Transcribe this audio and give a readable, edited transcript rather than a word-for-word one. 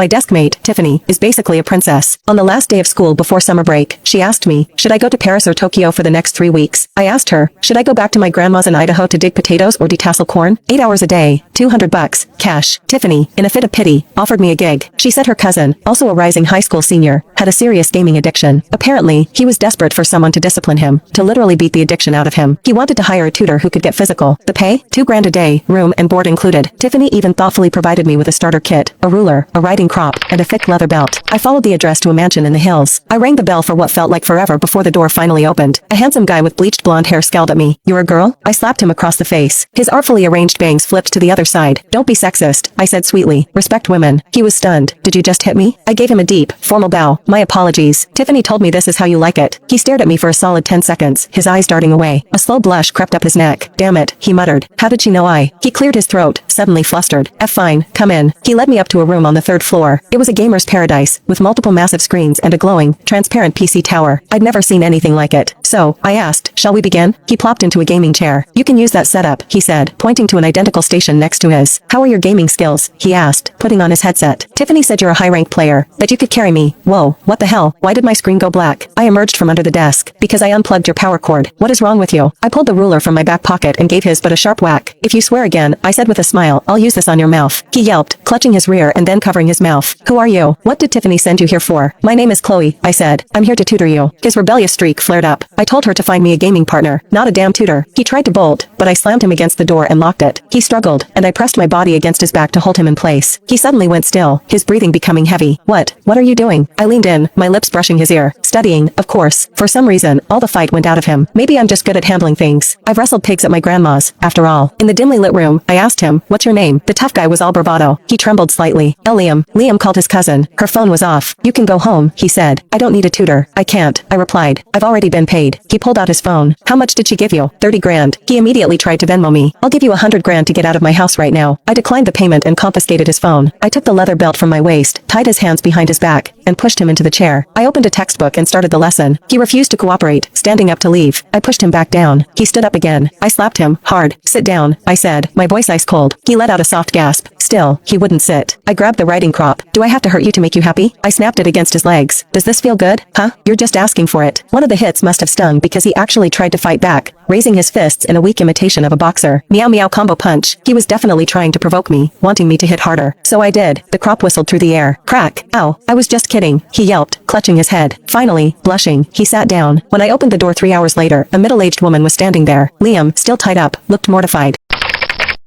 My desk mate, Tiffany, is basically a princess. On the last day of school before summer break, she asked me, should I go to Paris or Tokyo for the next 3 weeks? I asked her, should I go back to my grandma's in Idaho to dig potatoes or detassel corn? 8 hours a day, $200, cash. Tiffany, in a fit of pity, offered me a gig. She said her cousin, also a rising high school senior, had a serious gaming addiction. Apparently, he was desperate for someone to discipline him, to literally beat the addiction out of him. He wanted to hire a tutor who could get physical. The pay? $2 grand a day, room and board included. Tiffany even thoughtfully provided me with a starter kit, a ruler, a riding crop, and a thick leather belt. I followed the address to a mansion in the hills. I rang the bell for what felt like forever before the door finally opened. A handsome guy with bleached blonde hair scowled at me. You're a girl? I slapped him across the face. His artfully arranged bangs flipped to the other side. Don't be sexist, I said sweetly. Respect women. He was stunned. Did you just hit me? I gave him a deep, formal bow. My apologies. Tiffany told me this is how you like it. He stared at me for a solid 10 seconds, his eyes darting away. A slow blush crept up his neck. Damn it, he muttered. How did she know I? He cleared his throat, suddenly flustered. Fine, come in. He led me up to a room on the 3rd floor. It was a gamer's paradise, with multiple massive screens and a glowing, transparent PC tower. I'd never seen anything like it. So, I asked, shall we begin? He plopped into a gaming chair. You can use that setup, he said, pointing to an identical station next to his. How are your gaming skills? He asked, putting on his headset. Tiffany said you're a high-ranked player, that you could carry me. Whoa, what the hell? Why did my screen go black? I emerged from under the desk, because I unplugged your power cord. What is wrong with you? I pulled the ruler from my back pocket and gave his but a sharp whack. If you swear again, I said with a smile, I'll use this on your mouth. He yelped, clutching his rear and then covering his mouth. Who are you? What did Tiffany send you here for? My name is Chloe, I said. I'm here to tutor you. His rebellious streak flared up. I told her to find me a gaming partner, not a damn tutor. He tried to bolt, but I slammed him against the door and locked it. He struggled, and I pressed my body against his back to hold him in place. He suddenly went still, his breathing becoming heavy. What are you doing? I leaned in, my lips brushing his ear. Studying, of course. For some reason, all the fight went out of him. Maybe I'm just good at handling things. I've wrestled pigs at my grandma's, after all. In the dimly lit room, I asked him, what's your name? The tough guy was all bravado. He trembled slightly. Liam. Liam called his cousin. Her phone was off. You can go home, he said. I don't need a tutor. I can't, I replied. I've already been paid. He pulled out his phone. How much did she give you? 30 grand. He immediately tried to Venmo me. I'll give you 100 grand to get out of my house right now. I declined the payment and confiscated his phone. I took the leather belt from my waist, tied his hands behind his back, and pushed him into the chair. I opened a textbook and started the lesson. He refused to cooperate, standing up to leave. I pushed him back down. He stood up again. I slapped him, hard. Sit down, I said, my voice ice cold. He let out a soft gasp. Still, he wouldn't sit. I grabbed the riding crop. Do I have to hurt you to make you happy? I snapped it against his legs. Does this feel good? Huh? You're just asking for it. One of the hits must have stung because he actually tried to fight back, raising his fists in a weak imitation of a boxer. Meow meow combo punch. He was definitely trying to provoke me, wanting me to hit harder. So I did. The crop whistled through the air. Crack. Ow. I was just kidding. He yelped, clutching his head. Finally, blushing, he sat down. When I opened the door 3 hours later, a middle-aged woman was standing there. Liam, still tied up, looked mortified.